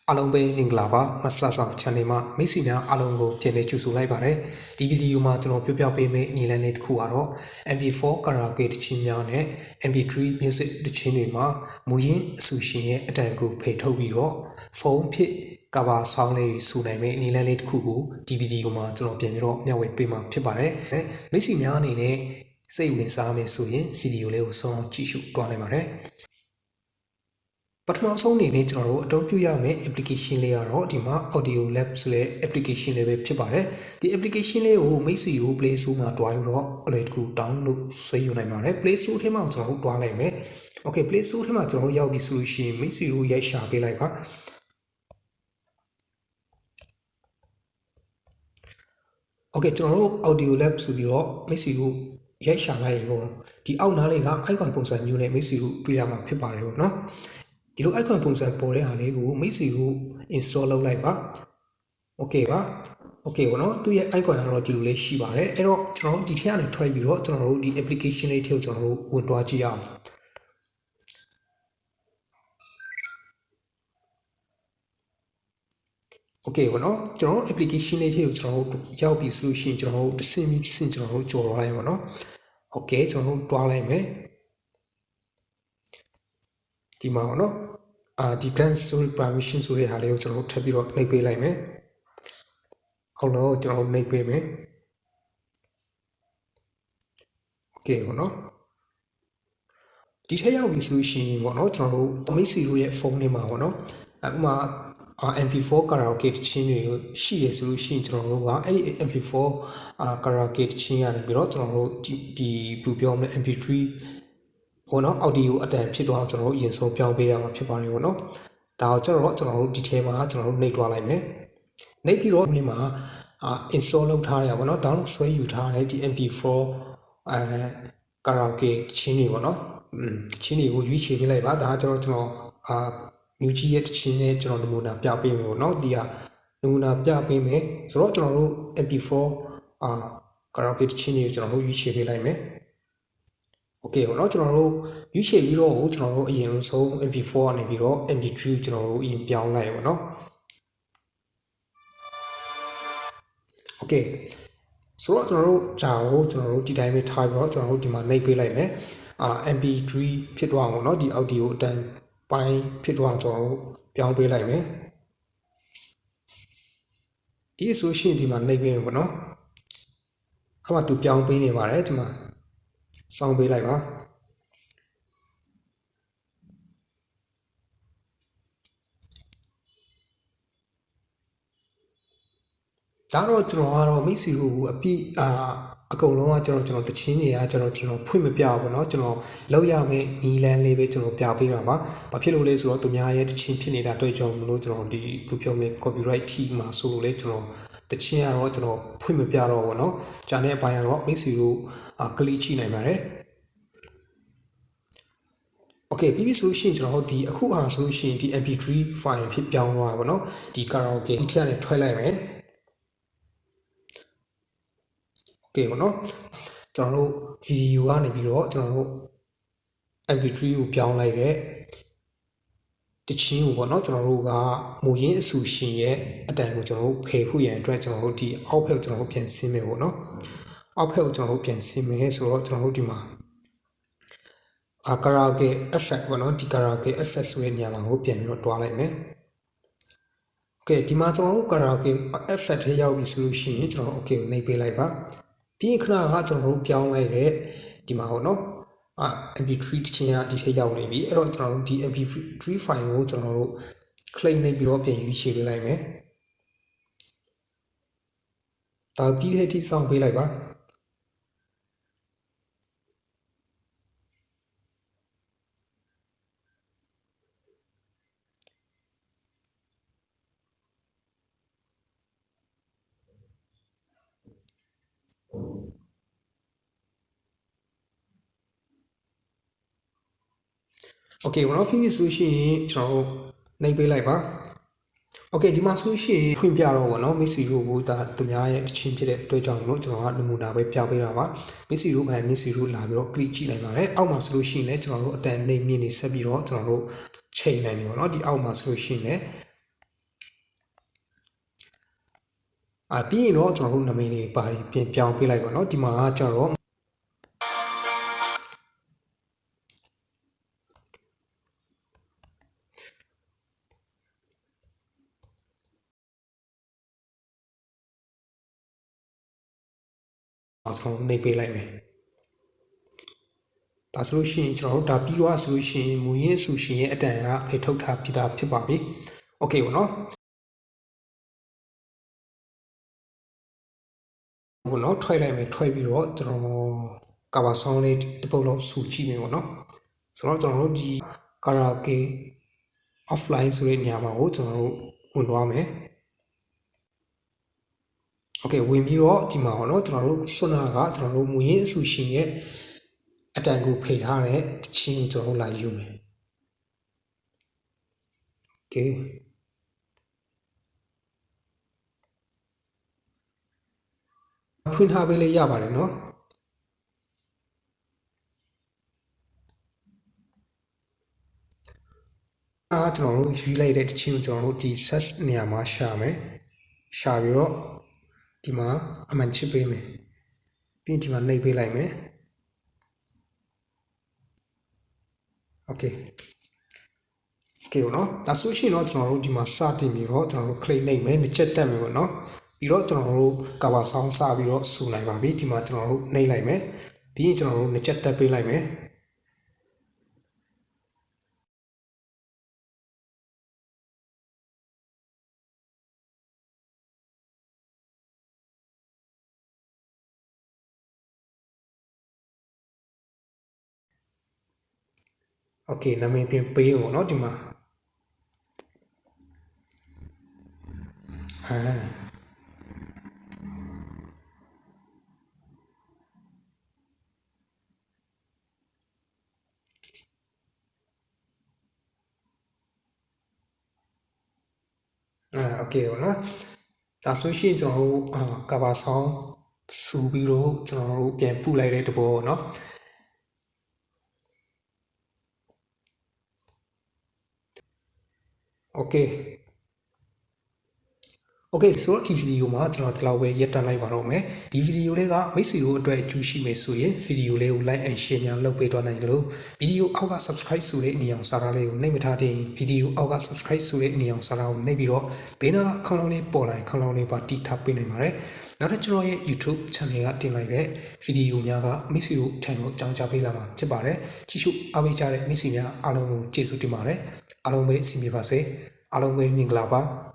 အားလုံးပဲမင်္ဂလာပါမဆလာဆောင် channel မှာမိတ်ဆွေများအားလုံးကိုပြန်လည်ကြိုဆိုလိုက်ပါတယ်ဒီဗီဒီယိုမှာကျွန်တော်ပြောပြပေးမယ့်အနေလမ်းလေးတစ်ခုကတော့ MP4 karaoke တခြင်းများနဲ့ MP3 music တခြင်းတွေမှာမူရင်းအဆူရှင်ရဲ့အတန်ကိုဖေထုတ်ပြီးတော့ဖုန်းဖြစ်ကဘာဆောင်းလေးဆိုနိုင်မယ့်အနေလမ်းလေးတစ်ခုကိုဒီဗီဒီယိုမှာကျွန်တော်ပြန်ပြီးတော့မျှဝေပေးမှာဖြစ်ပါတယ်မိတ်ဆွေများအနေနဲ့စိတ်ဝင်စားမယ်ဆိုရင်ဗီဒီယိုလေးကိုဆုံးအောင်ကြည့်ရှုသွားနိုင်ပါတယ်ပထမဆုံးအနေနဲ့ကျွန်တော်တို့အသုံးပြုရမယ့် application လေးကတော့ဒီမှာ Audio Lab ဆိုတဲ့ application လေးပဲဖြစ်ပါတယ်ဒီ application လေးကိုမိတ်ဆွေကို Play Store မှာတွားပြီးတော့အလွယ်တကူ download ဆွဲယူနိုင်ပါတယ် Play Store ထဲမှာကျွန်တော်တို့တွားလိုက်မယ် Okay Play Store ထဲမှာကျွန်တော်တို့ရောက်ပြီဆိုလို့ရှိရင်မိတ်ဆွေတို့ရိုက်ရှာပေးလိုက်ပါ Okay ကျွန်တော်တို့ Audio Lab ဆိုပြီးတော့မိတ်ဆွေတို့ရိုက်ရှာလိုက်ရင်ဒီအောက်နားလေးက icon ပုံစံမျိုးနဲ့မိတ်ဆွေတို့တွေ့ရမှာဖြစ်ပါတယ်ပေါ့နော်ဒီလို icon ပုံစံပေါ်တဲ့ဟာလေးကိုမိတ်ဆွေတို့ install လုပ်လိုက်ပါ Okay ပါ Okay ပေါ့နော်သူရဲ့ icon ကတော့ဒီလိုလေးရှိပါတယ်အဲ့တော့ကျွန်တော်တို့ဒီထဲကနေထွက်ပြီးတော့ကျွန်တော်တို့ဒီ application လေးထဲကိုကျွန်တော်တို့ဝင်သွားကြည့်အောင် Okay ပေါ့နော်ကျွန်တော်တို့ application လေးထဲကိုကျွန်တော်တို့ရောက်ပြီဆိုလို့ရှိရင်ကျွန်တော်တို့တစ်ဆင့်ပြီးတစ်ဆင့်ကျွန်တော်တို့ကြော်လိုက်ပါနော် Okay ကျွန်တော်တို့တွားလိုက်မယ်ဒီမှာပေါ့နော်ဒီ grant store permission ဆိုတဲ့ဟာလေးကိုကျွန်တော်တို့ထပ်ပြီးတော့နှိပ်ပေးလိုက်မယ်အောက်လို့ကျွန်တော်တို့နှိပ်ပေးမယ် Okay ပေါ့နော်ဒီထက်ရောက်ပြီဆိုလို့ရှိရင်ပေါ့နော်ကျွန်တော်တို့မိတ်ဆွေတို့ရဲ့ဖုန်းထဲမှာပေါ့နော်အခုမှMP4 karaoke တခြင်းတွေရှိရဆိုလို့ရှိရင်ကျွန်တော်တို့ကအဲ့ဒီ MP4 karaoke တခြင်းရတယ်ပြီးတော့ကျွန်တော်တို့ဒီဘယ်လိုပြောမလဲ MP3 ပေါ့နော် audio အတန်ဖြစ်သွားအောင်ကျွန်တော်တို့အရင်ဆုံးပြောင်းပေးရမှာဖြစ်ပါတယ်ပေါ့နော်ဒါကိုကျွန်တော်တို့ဒီထဲမှာကျွန်တော်တို့နှိပ်သွားလိုက်မယ်နှိပ်ပြီးတော့ဒီမှာinstall လုပ်ထားရပါတော့ download ဆွဲယူထားတဲ့ဒီ MP4 karaoke တခြင်းတွေပေါ့နော်တခြင်းတွေကိုရွေးချယ်ပေးလိုက်ပါဒါကကျွန်တော်မြူကြီးရဲ့တခြင်းနဲ့ကျွန်တော်နမူနာပြပေးမယ်ပေါ့နော်ဒီကနမူနာပြပေးမယ်ဆိုတော့ကျွန်တော်တို့ MP4 karaoke တခြင်းတွေကိုကျွန်တော်တို့ရွေးချယ်ပေးလိုက်မယ်Okay ပေါ့နော်ကျွန်တော်တို့ရွေးချယ်ပြီးတော့ကျွန်တော်တို့အရင်ဆုံး MP4 ကနေပြီးတော့ MP3 ကျွန်တော်တို့အရင်ပြောင်းလိုက်ပေါ့နော် Okay ဆိုတော့ကျွန်တော်တို့ဂျာကိုကျွန်တော်တို့ဒီတိုင်းပဲထားပြီးတော့ကျွန်တော်တို့ဒီမှာနှိပ်ပေးလိုက်မယ်MP3 ဖြစ်သွားအောင်ပေါ့နော်ဒီ audio အတန်ပိုင်းဖြစ်သွားကျွန်တော်တို့ပြောင်းပေးလိုက်မယ်ဒီဆိုရှင်ဒီမှာနှိပ်ပေးမယ်ပေါ့နော်အဲ့မှာသူပြောင်းပေးနေပါတယ်ဒီမှာစောင်းပေးလိုက်ပါဒါတော့ကျွန်တော်ကတော့မိတ်ဆွေကိုအပြည့်အကုန်လုံးကကျွန်တော်တချင်းတွေကကျွန်တော်ဖွင့်မပြဘူးเนาะကျွန်တော်လောက်ရမယ့်နီလန်းလေးပဲကျွန်တော်ပြပေးတာပါဘာဖြစ်လို့လဲဆိုတော့သူများရဲ့တချင်းဖြစ်နေတာတွေ့ကြုံမလို့ကျွန်တော်ဒီဘယ်လိုပြောမလဲ copyright ထိမှာဆိုလို့လေကျွန်တော်တချင်းကတော့ကျွန်တော်ဖွင့်မပြတော့ဘူးเนาะဂျာနဲ့အပိုင်းကတော့မိတ်ဆွေတို့ကလီချိနိုင်ပါတယ်Okay ပြီးပြီဆိုရှင်ကျွန်တော်ဒီအခုအားဆိုရှင်ဒီ MP3 file ဖြစ်ပြောင်းသွားပါเนาะဒီ karaoke ဒီထက်ကနေထွက်လိုက်မယ်Okay ပေါ့နော်ကျွန်တော်တို့ဗီဒီယိုကနေပြီးတော့ကျွန်တော်တို့ MP3 ကိုပြောင်းလိုက်တဲ့တချင်းကိုပေါ့နော်ကျွန်တော်တို့ကမူရင်းအဆူရှင်ရဲ့အတန်ကိုကျွန်တော်တို့ဖယ်ဖို့ရန်အတွက်ကျွန်တော်တို့ဒီအောက်ဖက်ကိုကျွန်တော်တို့ပြန်ဆင်းမယ်ပေါ့နော်အောက်ဖက်ကိုကျွန်တော်တို့ပြန်ဆင်းမယ်ဆိုတော့ကျွန်တော်တို့ဒီမှာkaraoke effect ပေါ့နော်ဒီ karaoke effect ဆိုတဲ့နေရာမှာကိုပြန်ပြီးတော့တွားလိုက်မယ်Okay ဒီမှာကျွန်တော်တို့ karaoke effect ထဲရောက်ပြီဆိုလို့ရှိရင်ကျွန်တော်တို့ okay ကိုနှိပ်ပေးလိုက်ပါပြီးခဏကကျွန်တော်တို့ပြောင်းလိုက်တဲ့ဒီမှာပေါ့နော်MP3 တခြင်းကဒီထဲရောက်နေပြီအဲ့တော့ကျွန်တော်တို့ဒီ MP3 file ကိုကျွန်တော်တို့ claim နေပြီးတော့ပြန်ယူရှင်းပေးလိုက်မယ်ဒါပြီးတဲ့အထိစောင့်ပေးလိုက်ပါโอเคဘောနော်ဖြည်းဖြည်းဆိုရှင်ကျွန်တော်တို့နှိပ်ပေးလိုက်ပါ Okay ဒီမှာဆိုရှင်ဖွင့်ပြတော့ဗောနော်မစ်စီတို့ကိုဒါသူများရဲ့အချင်းဖြစ်တဲ့အတွက်ကြောင့်လို့ကျွန်တော်ကနမူနာပဲပြပေးတာပါမစ်စီတို့ကမစ်စီတို့လာပြီးတော့ click ကြည့်လိုက်ပါတယ်အောက်မှာဆိုလို့ရှိရင်လည်းကျွန်တော်တို့အတန်နေမြင့်နေဆက်ပြီးတော့ကျွန်တော်တို့ချိန်နိုင်တယ်ဗောနော်ဒီအောက်မှာဆိုလို့ရှိရင်လည်း ပြီးရင်တော့ကျွန်တော်တို့နာမည်တွေပါပြင်ပြောင်းပေးလိုက်ပါเนาะဒီမှာကျွန်တော်နှိပ်ပေးလိုက်မယ်ဒါဆိုလို့ရှိရင်ကျွန်တော်တို့ဒါပြီးတော့ဆိုလို့ရှိရင်မူရင်းဆူရှင်ရဲ့အတန်ကဖေထုတ်ထားပြီးသားဖြစ်ပါပြီโอเคပေါ့เนาะဟိုเนาะထွက်လိုက်မယ်ထွက်ပြီးတော့ကျွန်တော်ကာဘာဆောင်းလေးတစ်ပုတ်လောက်ဆူကြည့်မယ်ပေါ့เนาะဆိုတော့ကျွန်တော်တို့ဒီကာရာကေ offline ဆိုတဲ့နေရာမှာကိုကျွန်တော်တို့ဝင်သွားမယ်โอเคဝင်ပြီးတော့ဒီမှာပေါ့เนาะကျွန်တော်တို့ဆွနာကကျွန်တော်တို့မူရင်းအဆူရှင်ရဲ့အတန်ကိုဖိထားတဲ့တချင်းကိုကျွန်တော်တို့လာယူမယ်โอเคဖွင့်ထားပေးလေးရပါတယ်เนาะကျွန်တော်တို့ယူလိုက်တဲ့တချင်းကိုကျွန်တော်တို့ဒီ search နေရာမှာရှာမယ်ရှာပြီးတော့ဒီမှာအမှန်ချစ်ပေးမယ်ပြီးဒီမှာနှိပ်ပေးလိုက်မယ်โอเคပေါ့နော်ဒါဆိုရှင်တော့ကျွန်တော်တို့ဒီမှာစတင်ပြီးတော့ကျွန်တော်တို့ click နှိပ်မယ်နှစ်ချက်တက်မယ်ပေါ့နော်ပြီးတော့ကျွန်တော်တို့ cover sound စပြီးတော့ဆူနိုင်ပါပြီဒီမှာကျွန်တော်တို့နှိပ်လိုက်မယ်ပြီးရင်ကျွန်တော်တို့နှစ်ချက်တက်ပေးလိုက်မယ်โอเคနာမည်ပြင်ပေးပေါ့နော်ဒီမှာโอเคပေါ့နော်ဒါဆိုရှင်ကျွန်တော်တို့cover sound ဆူပြီးတော့ကျွန်တော်တို့ပြန်ပူလိုက်တဲ့တဘောเนาะโอเคโอเคဆိုတော့ဒီဗီဒီယိုမှာကျွန်တော်ဒီလောက်ပဲရပ်တန့်လိုက်ပါတော့မယ်ဒီဗီဒီယိုလေးကမိတ်ဆွေတို့အတွက်အကျိုးရှိမယ်ဆိုရင်ဗီဒီယိုလေးကို like and share များလုပ်ပေးသွားနိုင်ကြလို့ဗီဒီယိုအောက်က subscribe ဆိုတဲ့အနီအောင်စာသားလေးကိုနှိပ်မထားတဲ့ဗီဒီယိုအောက်က subscribe ဆိုတဲ့အနီအောင်စာသားကိုနှိပ်ပြီးတော့ဘေးနားကခေါင်းလောင်းလေးပေါ်လာရင်ခေါင်းလောင်းလေးပါတီးထားပေးနိုင်ပါတယ်နောက်တော့ကျွန်တော်ရဲ့ YouTube channel ကတင်လိုက်တဲ့ဗီဒီယိုများကမိတ်ဆွေတို့ထံကိုအကြောင်းကြားပေးလာမှာဖြစ်ပါတယ်ကြည့်ရှုအားပေးကြတဲ့မိတ်ဆွေများအားလုံးကိုကျေးဇူးတင်ပါတယ်အားလုံးပဲအဆင်ပြေပါစေအားလုံးပဲမင်္ဂလာပါ